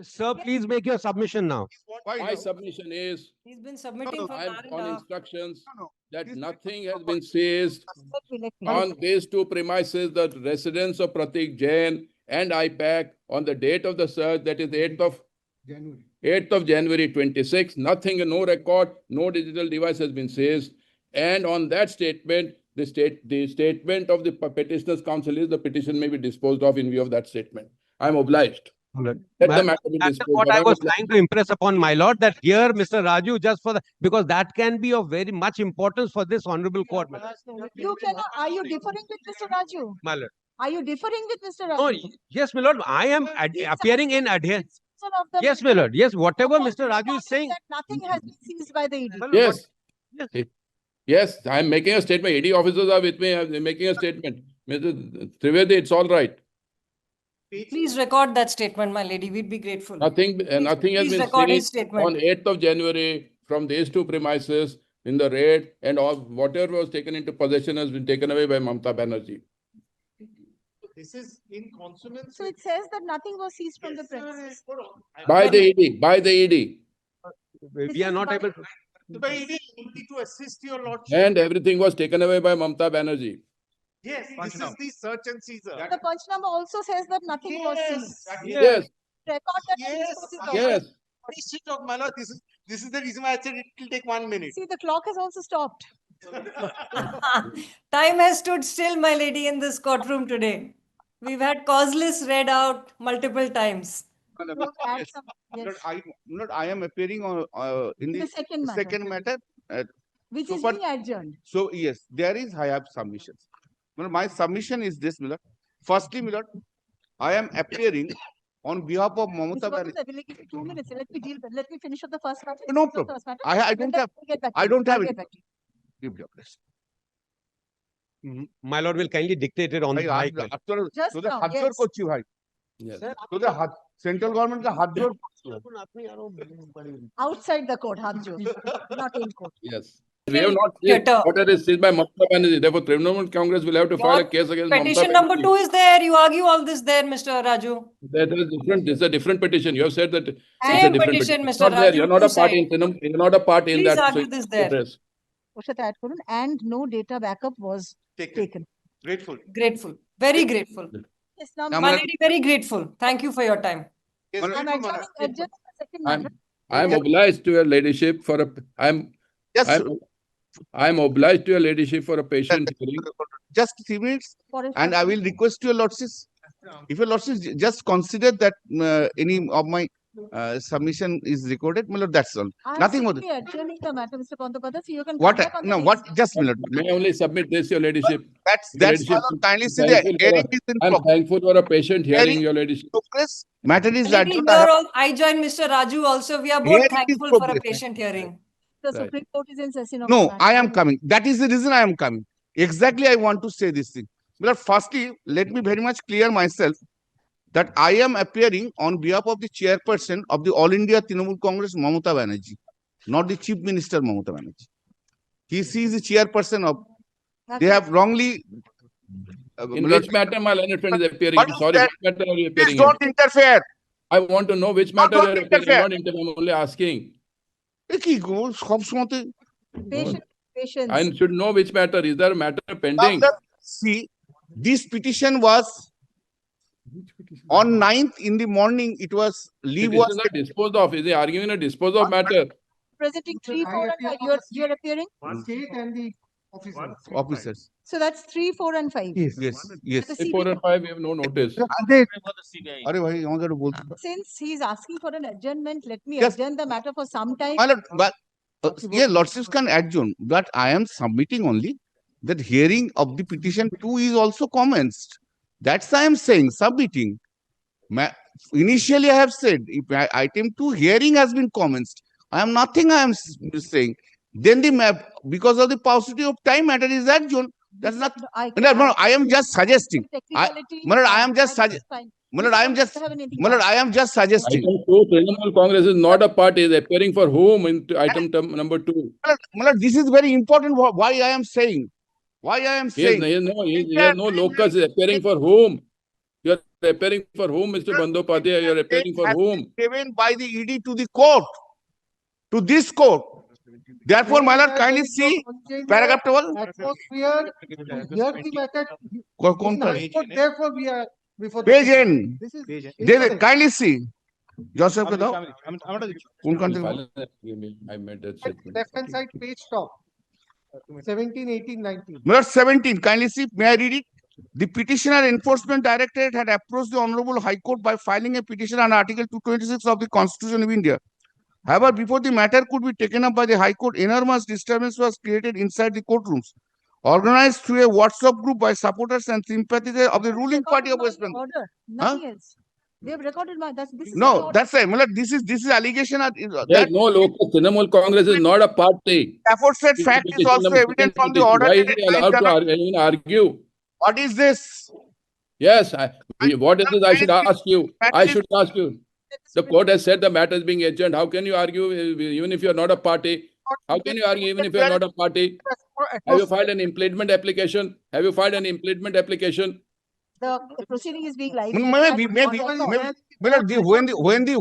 Sir, please make your submission now. Why My now? submission is, He's been submitting for I an am hour and a on half. instructions No. that This- nothing has been seized Let me. on these two premises, the residence of Pratik Jain and IPAC on the date of the search, that is 8th of January 26, nothing, no record, no digital device has been seized. And on that statement, the statement of the petitioner's counsel is the petition may be disposed of in view of that statement. I am obliged. Let the Ma'am, matter be that is disposed what of. I I'm was obliged. trying to impress upon my lord, that here, Mr. Raju, just for the, because that can be of very much importance for this honorable court, my lord. You cannot, are you differing with Mr. Raju? My lord. Are you differing with Mr. No, Raju? yes, my lord, I am He's appearing in asking adherence. the of the Yes, my lord, yes, whatever Mr. Raju is saying. That nothing has been seized by the ED. Well, Yes. Yes. Yes, I'm making a statement. ED officers are with me. I'm making a statement. Mr. Trivedi, it's all right. Please record that statement, my lady. We'd be grateful. Nothing has please been record his seized statement. on 8th of January from these two premises in the raid, and all whatever was taken into possession has been taken away by Mamata Banerjee. This is in consonance. So it says that nothing was seized from the premises. By the ED, by the ED. We are not able to. By ED only to assist your lordship. And everything was taken away by Mamata Banerjee. Yes, this is the search and seizure. The punch number also says that nothing was seized. Yes, Record that. and Yes, dispose it yes. also. What is she talking, my lord? This is the reason why I said it will take 1 minute. See, the clock has also stopped. Time has stood still, my lady, in this courtroom today. We've had causeless read out multiple times. Add some- yes. I am appearing on, in The the second matter, second matter. which so is for- being adjourned. So yes, there is, I have submissions. My submission is this, Milord. Firstly, Milord, I am appearing on behalf of Mamata Mr. Banerjee. Gordon, will you give me 2 minutes? Let me finish up the first matter. No finish the problem. first matter, I and don't then have, we'll get back to I you. don't have I'll it. get back to you. give your place. My lord will kindly dictate it on the ভাই, mic. আপনারা Just তোদের now, হাত জোর yes. করছি ভাই Yes. তোদের হাত central গভর্নমেন্টকে হাত জোর Outside the court, Hanjo, not in court. Yes. We have not seen Theatre. what is seized by Mamata Banerjee. Therefore, Trinamool Congress will have to file a Your case against Mamata Petition number Banerjee. 2 is there. You argue all this there, Mr. Raju. That is different. This is a different petition. You have said that it's a Same different petition, It's Mr. not there. Raju, You're not a two party side. in You're not a party in Please that. argue this there. address. ওর সাথে add করুন, and no data backup was taken. Grateful. Grateful. Very grateful. Yes, now, Now, My Madam- lady, very grateful. Thank you for your time. Yes, I'm grateful, my lord. adjourning the second I'm, matter. I'm obliged to your ladyship for a, Just, I'm obliged to your ladyship for a patient hearing. just 3 minutes for a and I will request your lordship, if your lordship just consider that any of my submission is recorded, my lord, that's all. I'm Nothing more. simply adjourning the matter, Mr. Pondopada, so you can. What, come back on the no, next what, day. just minute. May I only submit this, your ladyship? That's, Your that's, my ladyship, lord, kindly see I'm the thankful for hearing a- is in I'm progress. thankful for a patient hearing, Hearing- your ladyship. Matter is Lady, adjourned. you're all, I join Mr. Raju also. We are both Hearing is thankful for a progress. patient hearing. The Right. Supreme Court is in session of. No, the matter. I am coming. That is the reason I am coming. Exactly, I want to say this thing. But firstly, let me very much clear myself that I am appearing on behalf of the chairperson of the All India Trinamool Congress, Mamata Banerjee, not the Chief Minister Mamata Banerjee. He is the chairperson of, they have wrongly. In which matter my learned friend is appearing? What I'm is sorry, that? which matter are you Please appearing in? don't interfere. I want to know which matter don't you're appearing. interfere. I'm not interfering, I'm only asking. এ কি গো, সব সময়তে Patience. I should know which matter. Is there a matter pending? See, this petition was on 9th in the morning, it was, leave was Petitions are disposed of. Is he arguing a dispose of matter? Presenting 3, 4 and 5. You're appearing? State and the officers. officers. So that's 3, 4 and 5. Yes, yes. The If 4 CBI. and 5, we have no notice. আরে ভাই আমাকে একটু বলতে দাও। Since he's asking for an adjournment, let me Yes. adjourn the matter for some time. My lord, but yeah, lordships can adjourn, but I am submitting only that hearing of the petition 2 is also commenced. That's I am saying, submitting. Initially, I have said if item 2 hearing has been commenced. I am nothing I am saying. Then the map, because of the paucity of time, matter is adjourned. That's not. No, I am just suggesting. Technicality. my lord, I am just think it's fine. My lord, I am Mr. just. Have anything My lord, to I am just suggesting. Item 2, Trinamool Congress is not a party. Is appearing for whom in number 2? My lord, this is very important. Why I am saying. Why I am saying. He has no locus. Is appearing for whom? You are appearing for whom, Mr. Bandyopadhyay? You are appearing for has whom? been given by the ED to the court, to this court. Therefore, my lord, kindly see paragraph 12. Atmosphere, here the matter. কোন in High Court, Therefore, we are before. the- Page N. This is. They kindly see. Joseph কে দাও। কোন country? I made that statement. Left hand side, page top. 17, 18, 19. My lord, 17. Kindly see. May I read it? The Petitioner Enforcement Directorate had approached the Honorable High Court by filing a petition under Article 226 of the Constitution of India. However, before the matter could be taken up by the High Court, enormous disturbance was created inside the courtrooms. organized through a WhatsApp group by supporters and sympathizers of the ruling party of West Bengal. Order, nothing else. They have recorded my, this is my No, order. that's it. Matlab, this is allegation There's that no local, Trinamool Congress is not a party. aforesaid fact is also evident from the order. Why is dated he allowed 9 to January. even argue? What is this? Yes, what is this? I should ask you. I should ask you. The court has said the matter is being adjourned. How can you argue even if you're not a party? How can you argue even if you're not a party? Have you filed an impleadment application? Have you filed an impleadment application? The proceeding is being live. Maybe, Matlab, when the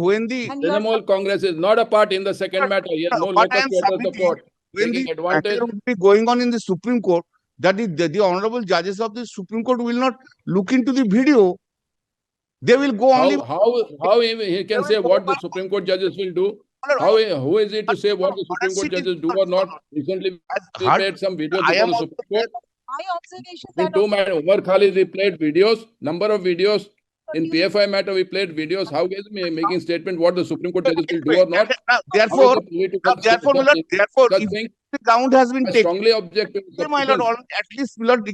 And you are Trinamool Congress is not a party in the second matter. He has no what I locus am to address the submitting, court. when Taking the advantage. matter will be going on in the Supreme Court, that the honorable judges of the Supreme Court will not look into the video. They will go only. How he can say what the Supreme Court judges will do? Who is it to say what the Supreme Court judges do or not? Recently, we Heard- played some videos I before am the also Supreme Court. my observation In that two matter, Umar Khalid, we played videos, number of videos. In producing- PFI matter, we played videos. How is he making statement what the Supreme Court judges will do or not? Therefore, How is he privy to such Milord, such if thing? the ground has been I taken, strongly object to such my lord, statements. at least Milord,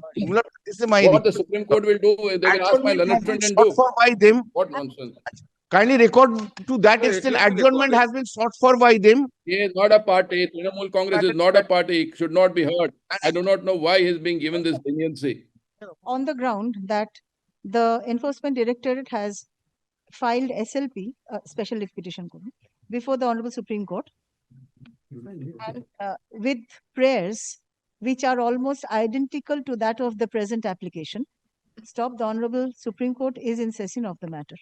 this is my What the Supreme Court will do, they can ask my adjournment learned has been friend and sought do. for by them. What nonsense. Kindly record to that extent. Adjournment has been sought for by them. He is not a party. Trinamool Congress is not a party. It should not be heard. I do not know why he is being given this leniency. on the ground that the Enforcement Directorate has filed SLP, Special Leave Petition, before the Honorable Supreme Court. And with prayers which are almost identical to that of the present application. Stop, the Honorable Supreme Court is in session of the matter.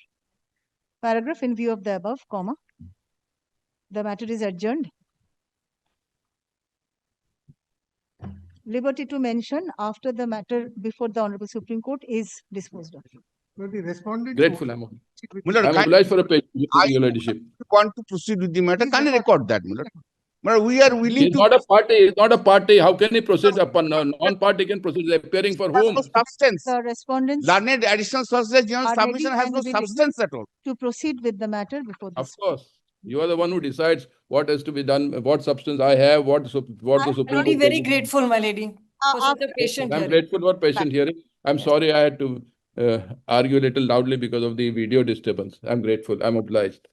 Paragraph, in view of the above, comma, the matter is adjourned. Liberty to mention after the matter before the Honorable Supreme Court is disposed of. Grateful, I'm Milord, I'm kindly obliged for a page, your ladyship. want to proceed with the matter. Kindly record that, Milord. Milord, we are willing He's to. not a party. He's not a party. How can he proceed upon non-party can proceed? Appearing for whom? No substance. The respondents Learned additional Solicitor General are submission ready has and no willing. substance at all. to proceed with the matter before Of this. course. You are the one who decides what has to be done, what substance I have, what the Supreme Really Court. very will do. grateful, my lady, for such a patient I'm hearing. grateful for patient hearing. I'm sorry I had to argue a little loudly because of the video disturbance. I'm grateful. I'm obliged.